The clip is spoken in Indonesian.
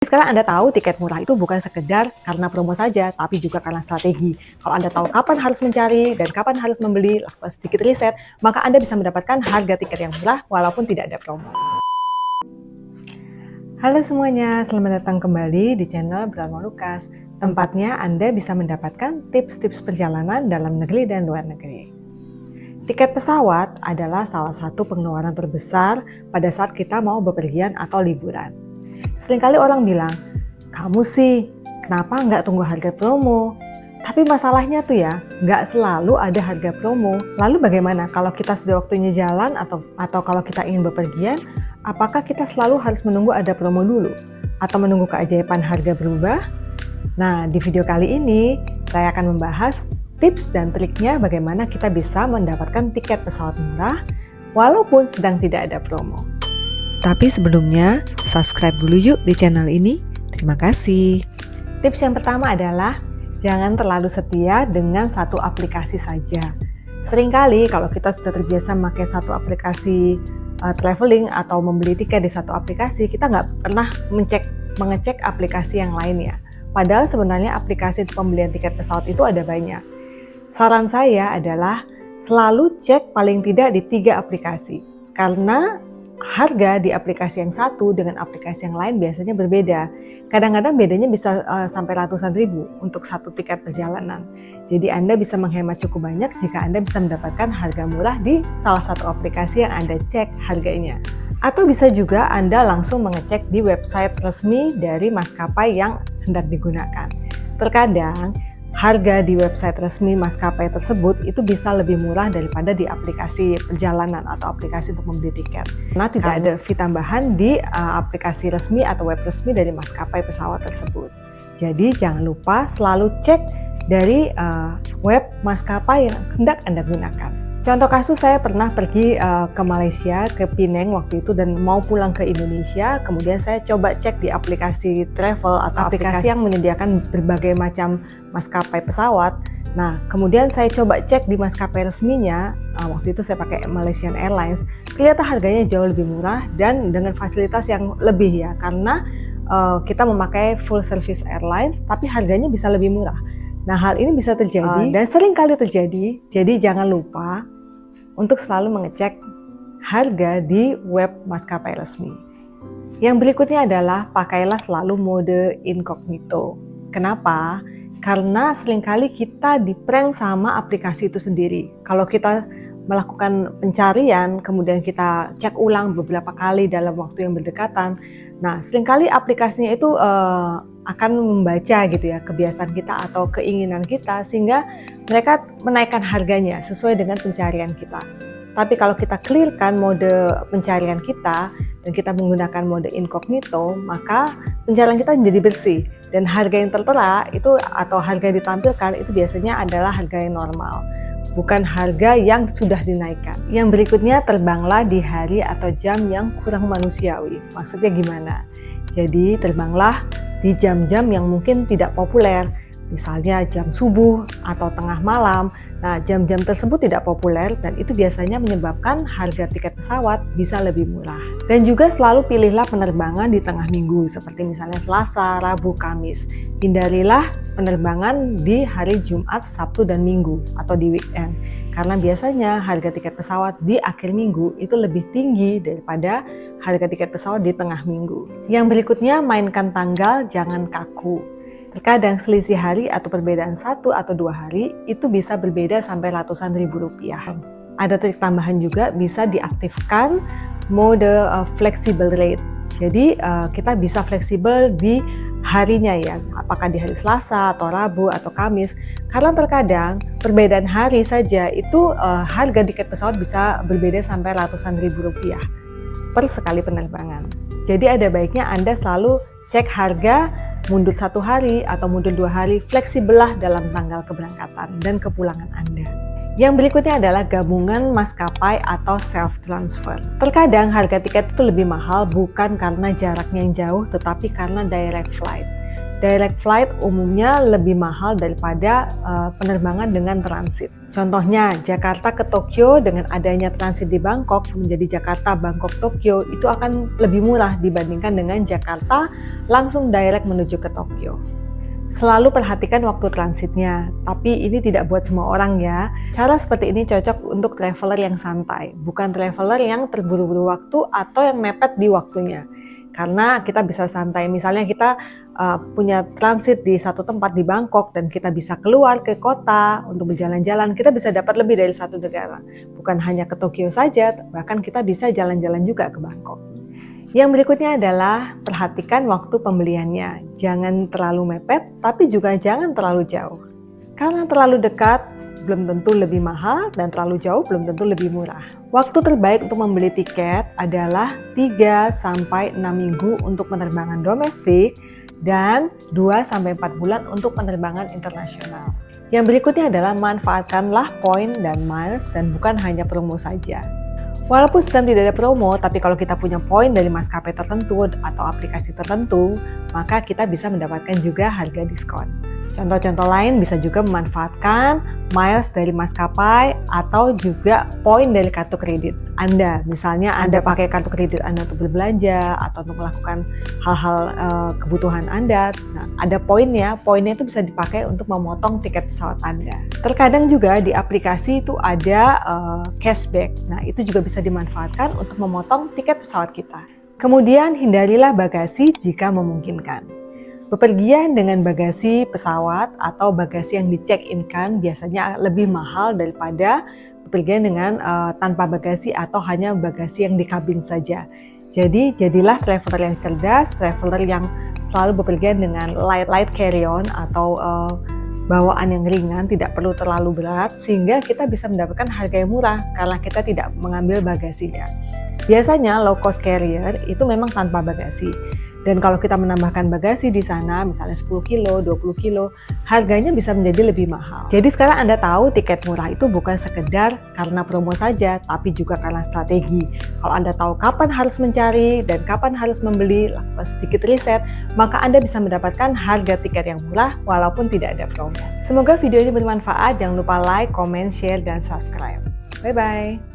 Sekarang Anda tahu tiket murah itu bukan sekedar karena promo saja, tapi juga karena strategi. Kalau Anda tahu kapan harus mencari dan kapan harus membeli, lakukan sedikit riset, maka Anda bisa mendapatkan harga tiket yang murah walaupun tidak ada promo. Halo semuanya, selamat datang kembali di channel Brahma Lukas. Tempatnya Anda bisa mendapatkan tips-tips perjalanan dalam negeri dan luar negeri. Tiket pesawat adalah salah satu pengeluaran terbesar pada saat kita mau bepergian atau liburan. Seringkali orang bilang, kamu sih kenapa nggak tunggu harga promo? Tapi masalahnya tuh ya, nggak selalu ada harga promo. Lalu bagaimana kalau kita sudah waktunya jalan atau kalau kita ingin bepergian, apakah kita selalu harus menunggu ada promo dulu? Atau menunggu keajaiban harga berubah? Nah, di video kali ini saya akan membahas tips dan triknya bagaimana kita bisa mendapatkan tiket pesawat murah walaupun sedang tidak ada promo. Tapi sebelumnya, subscribe dulu yuk di channel ini. Terima kasih. Tips yang pertama adalah jangan terlalu setia dengan satu aplikasi saja. Seringkali kalau kita sudah terbiasa memakai satu aplikasi traveling atau membeli tiket di satu aplikasi, kita nggak pernah mengecek aplikasi yang lainnya. Padahal sebenarnya aplikasi pembelian tiket pesawat itu ada banyak. Saran saya adalah selalu cek paling tidak di 3 aplikasi. Karena harga di aplikasi yang satu dengan aplikasi yang lain biasanya berbeda. Kadang-kadang bedanya bisa sampai ratusan ribu untuk satu tiket perjalanan. Jadi Anda bisa menghemat cukup banyak jika Anda bisa mendapatkan harga murah di salah satu aplikasi yang Anda cek harganya. Atau bisa juga Anda langsung mengecek di website resmi dari maskapai yang hendak digunakan. Terkadang harga di website resmi maskapai tersebut itu bisa lebih murah daripada di aplikasi perjalanan atau aplikasi untuk membeli tiket. Karena tidak ada fee tambahan di aplikasi resmi atau web resmi dari maskapai pesawat tersebut. Jadi jangan lupa selalu cek dari web maskapai yang hendak Anda gunakan. Contoh kasus, saya pernah pergi ke Malaysia, ke Penang waktu itu dan mau pulang ke Indonesia. Kemudian saya coba cek di aplikasi travel atau aplikasi yang menyediakan berbagai macam maskapai pesawat. Nah, kemudian saya coba cek di maskapai resminya, waktu itu saya pakai Malaysian Airlines. Ternyata harganya jauh lebih murah dan dengan fasilitas yang lebih ya, karena kita memakai full service airlines, tapi harganya bisa lebih murah. Nah, hal ini bisa terjadi dan sering kali terjadi, jadi jangan lupa untuk selalu mengecek harga di web maskapai resmi. Yang berikutnya adalah pakailah selalu mode incognito. Kenapa? Karena seringkali kita di-prank sama aplikasi itu sendiri. Kalau kita melakukan pencarian, kemudian kita cek ulang beberapa kali dalam waktu yang berdekatan, nah seringkali aplikasinya itu akan membaca gitu ya kebiasaan kita atau keinginan kita sehingga mereka menaikkan harganya sesuai dengan pencarian kita. Tapi kalau kita clearkan mode pencarian kita dan kita menggunakan mode incognito, maka pencarian kita menjadi bersih dan harga yang tertera itu atau harga yang ditampilkan itu biasanya adalah harga yang normal, bukan harga yang sudah dinaikkan. Yang berikutnya, terbanglah di hari atau jam yang kurang manusiawi. Maksudnya gimana? Jadi terbanglah di jam-jam yang mungkin tidak populer, misalnya jam subuh atau tengah malam. Nah, jam-jam tersebut tidak populer dan itu biasanya menyebabkan harga tiket pesawat bisa lebih murah. Dan juga selalu pilihlah penerbangan di tengah minggu seperti misalnya Selasa, Rabu, Kamis. Hindarilah penerbangan di hari Jumat, Sabtu, dan Minggu atau di weekend. Karena biasanya harga tiket pesawat di akhir minggu itu lebih tinggi daripada harga tiket pesawat di tengah minggu. Yang berikutnya, mainkan tanggal, jangan kaku. Terkadang selisih hari atau perbedaan 1 atau 2 hari itu bisa berbeda sampai ratusan ribu rupiah. Ada trik tambahan juga, bisa diaktifkan mode flexible rate. Jadi kita bisa fleksibel di harinya ya, apakah di hari Selasa atau Rabu atau Kamis. Karena terkadang perbedaan hari saja itu harga tiket pesawat bisa berbeda sampai ratusan ribu rupiah per sekali penerbangan. Jadi ada baiknya Anda selalu cek harga mundur 1 hari atau mundur 2 hari, fleksibel dalam tanggal keberangkatan dan kepulangan Anda. Yang berikutnya adalah gabungan maskapai atau self-transfer. Terkadang harga tiket itu lebih mahal bukan karena jaraknya yang jauh, tetapi karena direct flight. Direct flight umumnya lebih mahal daripada penerbangan dengan transit. Contohnya, Jakarta ke Tokyo dengan adanya transit di Bangkok menjadi Jakarta, Bangkok, Tokyo itu akan lebih murah dibandingkan dengan Jakarta langsung direct menuju ke Tokyo. Selalu perhatikan waktu transitnya, tapi ini tidak buat semua orang ya. Cara seperti ini cocok untuk traveler yang santai, bukan traveler yang terburu-buru waktu atau yang mepet di waktunya. Karena kita bisa santai, misalnya kita punya transit di satu tempat di Bangkok dan kita bisa keluar ke kota untuk berjalan-jalan, kita bisa dapat lebih dari satu negara. Bukan hanya ke Tokyo saja, bahkan kita bisa jalan-jalan juga ke Bangkok. Yang berikutnya adalah perhatikan waktu pembeliannya. Jangan terlalu mepet, tapi juga jangan terlalu jauh. Karena terlalu dekat belum tentu lebih mahal dan terlalu jauh belum tentu lebih murah. Waktu terbaik untuk membeli tiket adalah 3-6 minggu untuk penerbangan domestik dan 2-4 bulan untuk penerbangan internasional. Yang berikutnya adalah manfaatkanlah poin dan miles dan bukan hanya promo saja. Walaupun sedang tidak ada promo, tapi kalau kita punya poin dari maskapai tertentu atau aplikasi tertentu, maka kita bisa mendapatkan juga harga diskon. Contoh-contoh lain bisa juga memanfaatkan miles dari maskapai atau juga poin dari kartu kredit Anda. Misalnya Anda pakai kartu kredit Anda untuk berbelanja atau untuk melakukan hal-hal kebutuhan Anda. Nah, ada poinnya itu bisa dipakai untuk memotong tiket pesawat Anda. Terkadang juga di aplikasi itu ada cashback. Nah, itu juga bisa dimanfaatkan untuk memotong tiket pesawat kita. Kemudian hindarilah bagasi jika memungkinkan. Bepergian dengan bagasi pesawat atau bagasi yang di-check-in-kan biasanya lebih mahal daripada bepergian dengan tanpa bagasi atau hanya bagasi yang di kabin saja. Jadi jadilah traveler yang cerdas, traveler yang selalu bepergian dengan light carry-on atau bawaan yang ringan, tidak perlu terlalu berat sehingga kita bisa mendapatkan harga yang murah karena kita tidak mengambil bagasinya. Biasanya low cost carrier itu memang tanpa bagasi. Dan kalau kita menambahkan bagasi di sana, misalnya 10 kilo, 20 kilo, harganya bisa menjadi lebih mahal. Jadi sekarang Anda tahu tiket murah itu bukan sekedar karena promo saja, tapi juga karena strategi. Kalau Anda tahu kapan harus mencari dan kapan harus membeli, lakukan sedikit riset, maka Anda bisa mendapatkan harga tiket yang murah walaupun tidak ada promo. Semoga video ini bermanfaat. Jangan lupa like, comment, share, dan subscribe. Bye-bye.